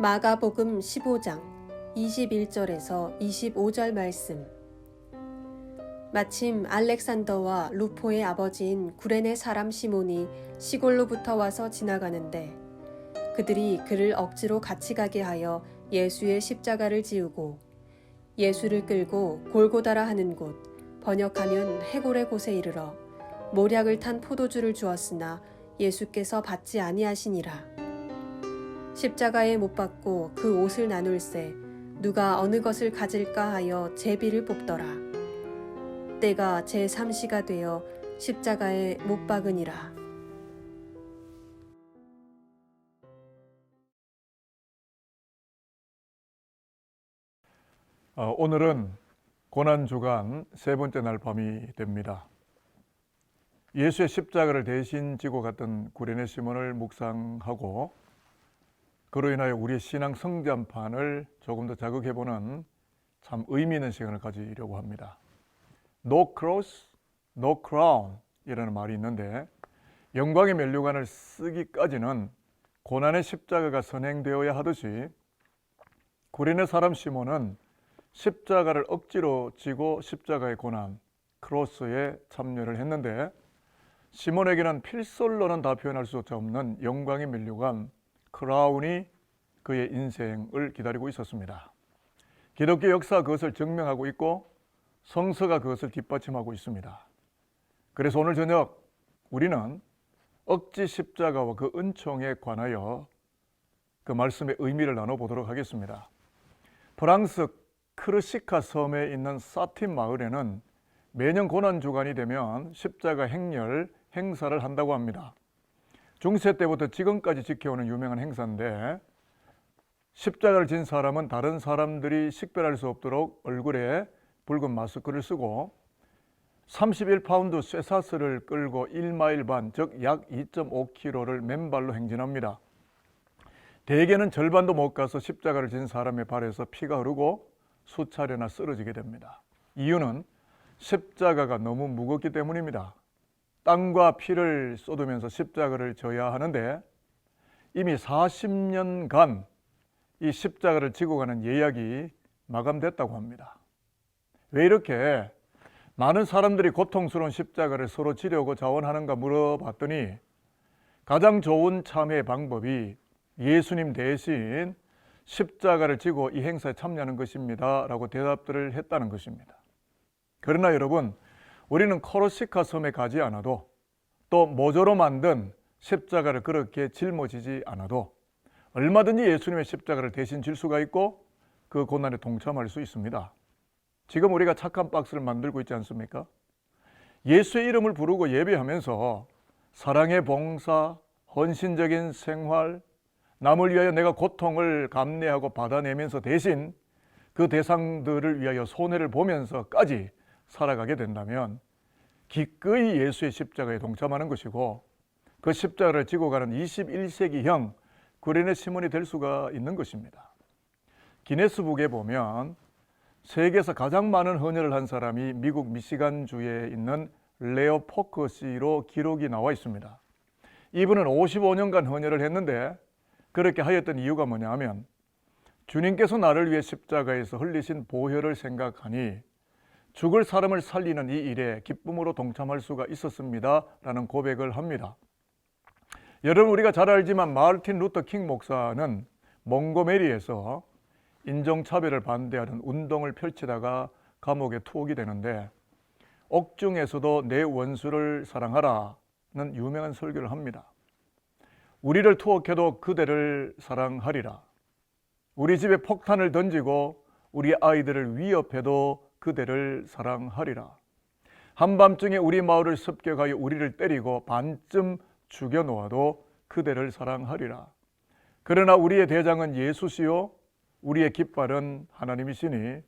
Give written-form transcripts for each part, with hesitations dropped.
마가복음 15장 21절에서 25절 말씀. 마침 알렉산더와 루포의 아버지인 구레네 사람 시몬이 시골로부터 와서 지나가는데 그들이 그를 억지로 같이 가게 하여 예수의 십자가를 지우고 예수를 끌고 골고다라 하는 곳, 번역하면 해골의 곳에 이르러 모략을 탄 포도주를 주었으나 예수께서 받지 아니하시니라. 십자가에 못 박고 그 옷을 나눌새 누가 어느 것을 가질까 하여 제비를 뽑더라. 때가 제3시가 되어 십자가에 못 박으니라. 오늘은 고난주간 세 번째 날 밤이 됩니다. 예수의 십자가를 대신 지고 갔던 구레네 시몬을 묵상하고 그로 인하여 우리의 신앙 성장판을 조금 더 자극해보는 참 의미 있는 시간을 가지려고 합니다. No cross, no crown 이라는 말이 있는데 영광의 면류관을 쓰기까지는 고난의 십자가가 선행되어야 하듯이 구레네 사람 시몬은 십자가를 억지로 지고 십자가의 고난, 크로스에 참여를 했는데 시몬에게는 필설로는 다 표현할 수 없는 영광의 면류관, 크라운이 그의 인생을 기다리고 있었습니다. 기독교 역사가 그것을 증명하고 있고 성서가 그것을 뒷받침하고 있습니다. 그래서 오늘 저녁 우리는 억지 십자가와 그 은총에 관하여 그 말씀의 의미를 나눠보도록 하겠습니다. 프랑스 크르시카 섬에 있는 사틴 마을에는 매년 고난주간이 되면 십자가 행렬 행사를 한다고 합니다. 중세 때부터 지금까지 지켜오는 유명한 행사인데 십자가를 진 사람은 다른 사람들이 식별할 수 없도록 얼굴에 붉은 마스크를 쓰고 31파운드 쇠사슬을 끌고 1마일 반, 즉 약 2.5km를 맨발로 행진합니다. 대개는 절반도 못 가서 십자가를 진 사람의 발에서 피가 흐르고 수차례나 쓰러지게 됩니다. 이유는 십자가가 너무 무겁기 때문입니다. 땀과 피를 쏟으면서 십자가를 져야 하는데 이미 40년간 이 십자가를 지고 가는 예약이 마감됐다고 합니다. 왜 이렇게 많은 사람들이 고통스러운 십자가를 서로 지려고 자원하는가 물어봤더니 가장 좋은 참회 방법이 예수님 대신 십자가를 지고 이 행사에 참여하는 것입니다 라고 대답들을 했다는 것입니다. 그러나 여러분, 우리는 코르시카 섬에 가지 않아도 또 모조로 만든 십자가를 그렇게 짊어지지 않아도 얼마든지 예수님의 십자가를 대신 질 수가 있고 그 고난에 동참할 수 있습니다. 지금 우리가 착한 박스를 만들고 있지 않습니까? 예수의 이름을 부르고 예배하면서 사랑의 봉사, 헌신적인 생활, 남을 위하여 내가 고통을 감내하고 받아내면서 대신 그 대상들을 위하여 손해를 보면서까지 살아가게 된다면 기꺼이 예수의 십자가에 동참하는 것이고 그 십자가를 지고 가는 21세기형 구레네 시몬이 될 수가 있는 것입니다. 기네스북에 보면 세계에서 가장 많은 헌혈을 한 사람이 미국 미시간주에 있는 레오 포커 씨로 기록이 나와 있습니다. 이분은 55년간 헌혈을 했는데 그렇게 하였던 이유가 뭐냐 하면 주님께서 나를 위해 십자가에서 흘리신 보혈을 생각하니 죽을 사람을 살리는 이 일에 기쁨으로 동참할 수가 있었습니다 라는 고백을 합니다. 여러분, 우리가 잘 알지만 마르틴 루터 킹 목사는 몽고메리에서 인종차별을 반대하는 운동을 펼치다가 감옥에 투옥이 되는데 옥중에서도 내 원수를 사랑하라는 유명한 설교를 합니다. 우리를 투옥해도 그대를 사랑하리라. 우리 집에 폭탄을 던지고 우리 아이들을 위협해도 그대를 사랑하리라. 한밤중에 우리 마을을 습격하여 우리를 때리고 반쯤 죽여놓아도 그대를 사랑하리라. 그러나 우리의 대장은 예수시요 우리의 깃발은 하나님이시니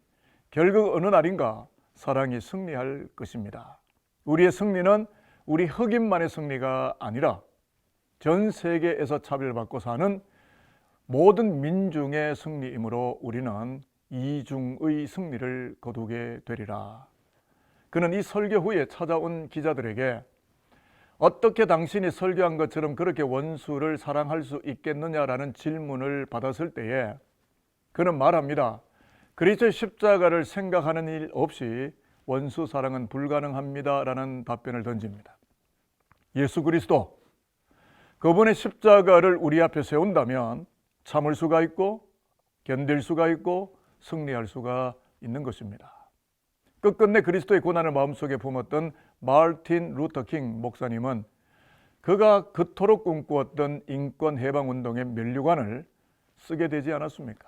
결국 어느 날인가 사랑이 승리할 것입니다. 우리의 승리는 우리 흑인만의 승리가 아니라 전 세계에서 차별받고 사는 모든 민중의 승리이므로 우리는 이중의 승리를 거두게 되리라. 그는 이 설교 후에 찾아온 기자들에게 어떻게 당신이 설교한 것처럼 그렇게 원수를 사랑할 수 있겠느냐라는 질문을 받았을 때에 그는 말합니다. 그리스도의 십자가를 생각하는 일 없이 원수 사랑은 불가능합니다 라는 답변을 던집니다. 예수 그리스도, 그분의 십자가를 우리 앞에 세운다면 참을 수가 있고 견딜 수가 있고 승리할 수가 있는 것입니다. 끝끝내 그리스도의 고난을 마음속에 품었던 마르틴 루터 킹 목사님은 그가 그토록 꿈꾸었던 인권 해방 운동의 면류관을 쓰게 되지 않았습니까?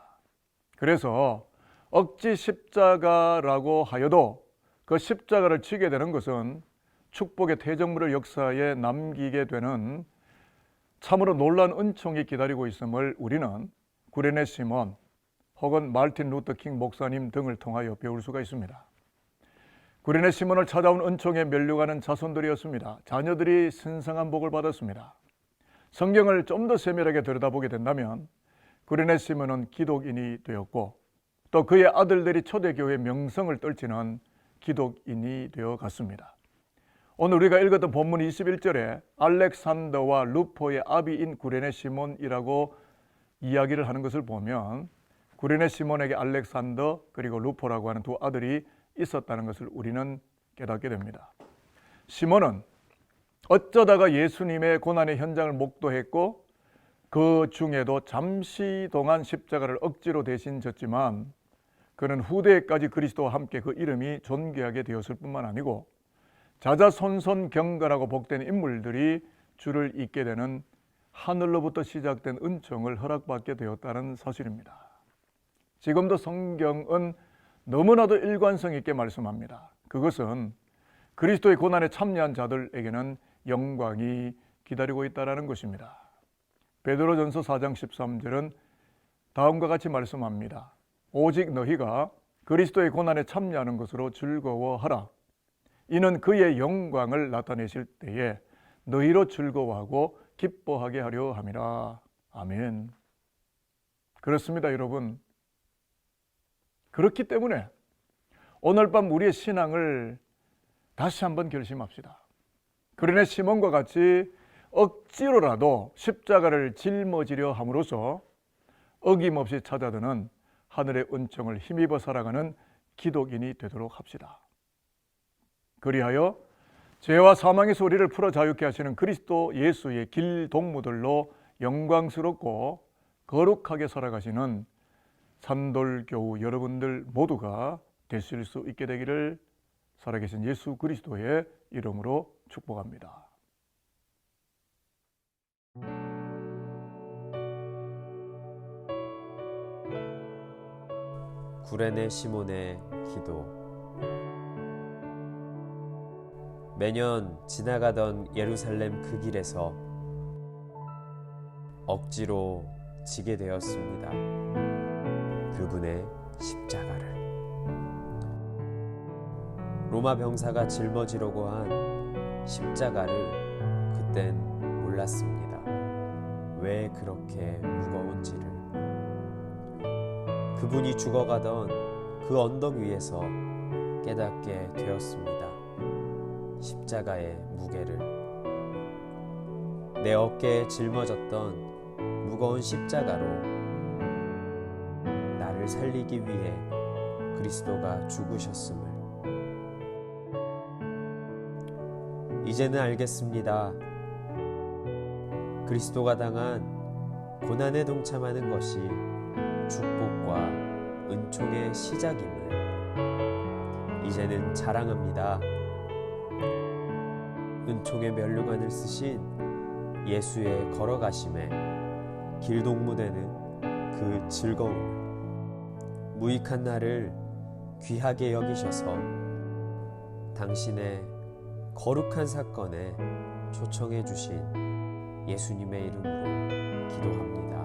그래서 억지 십자가라고 하여도 그 십자가를 지게 되는 것은 축복의 태정물을 역사에 남기게 되는 참으로 놀라운 은총이 기다리고 있음을 우리는 구레네 시몬 혹은 마르틴 루터 킹 목사님 등을 통하여 배울 수가 있습니다. 구레네 시몬을 찾아온 은총에 면류가는 자손들이었습니다. 자녀들이 신성한 복을 받았습니다. 성경을 좀 더 세밀하게 들여다보게 된다면 구레네 시몬은 기독인이 되었고 또 그의 아들들이 초대교회의 명성을 떨치는 기독인이 되어 갔습니다. 오늘 우리가 읽었던 본문 21절에 알렉산더와 루포의 아비인 구레네 시몬이라고 이야기를 하는 것을 보면 구레네 시몬에게 알렉산더 그리고 루포라고 하는 두 아들이 있었다는 것을 우리는 깨닫게 됩니다. 시몬은 어쩌다가 예수님의 고난의 현장을 목도했고 그 중에도 잠시 동안 십자가를 억지로 대신 졌지만 그는 후대에까지 그리스도와 함께 그 이름이 존귀하게 되었을 뿐만 아니고 자자손손 경건하고 복된 인물들이 주를 잇게 되는 하늘로부터 시작된 은총을 허락받게 되었다는 사실입니다. 지금도 성경은 너무나도 일관성 있게 말씀합니다. 그것은 그리스도의 고난에 참여한 자들에게는 영광이 기다리고 있다는 것입니다. 베드로전서 4장 13절은 다음과 같이 말씀합니다. 오직 너희가 그리스도의 고난에 참여하는 것으로 즐거워하라. 이는 그의 영광을 나타내실 때에 너희로 즐거워하고 기뻐하게 하려 함이라. 아멘. 그렇습니다, 여러분. 그렇기 때문에 오늘 밤 우리의 신앙을 다시 한번 결심합시다. 구레네 시몬과 같이 억지로라도 십자가를 짊어지려 함으로써 어김없이 찾아드는 하늘의 은총을 힘입어 살아가는 기독인이 되도록 합시다. 그리하여 죄와 사망에서 우리를 풀어 자유케 하시는 그리스도 예수의 길 동무들로 영광스럽고 거룩하게 살아가시는 산돌교우 여러분들 모두가 되실 수 있게 되기를 살아계신 예수 그리스도의 이름으로 축복합니다. 구레네 시몬의 기도. 매년 지나가던 예루살렘 그 길에서 억지로 지게 되었습니다. 그분의 십자가를. 로마 병사가 짊어지려고 한 십자가를 그땐 몰랐습니다. 왜 그렇게 무거운지를. 그분이 죽어가던 그 언덕 위에서 깨닫게 되었습니다. 십자가의 무게를. 내 어깨에 짊어졌던 무거운 십자가로 나를 살리기 위해 그리스도가 죽으셨음을. 이제는 알겠습니다. 그리스도가 당한 고난에 동참하는 것이 축복과 은총의 시작임을 이제는 자랑합니다. 은총의 면류관을 쓰신 예수의 걸어가심에 길동무되는 그 즐거움, 무익한 나를 귀하게 여기셔서 당신의 거룩한 사건에 초청해 주신 예수님의 이름으로 기도합니다.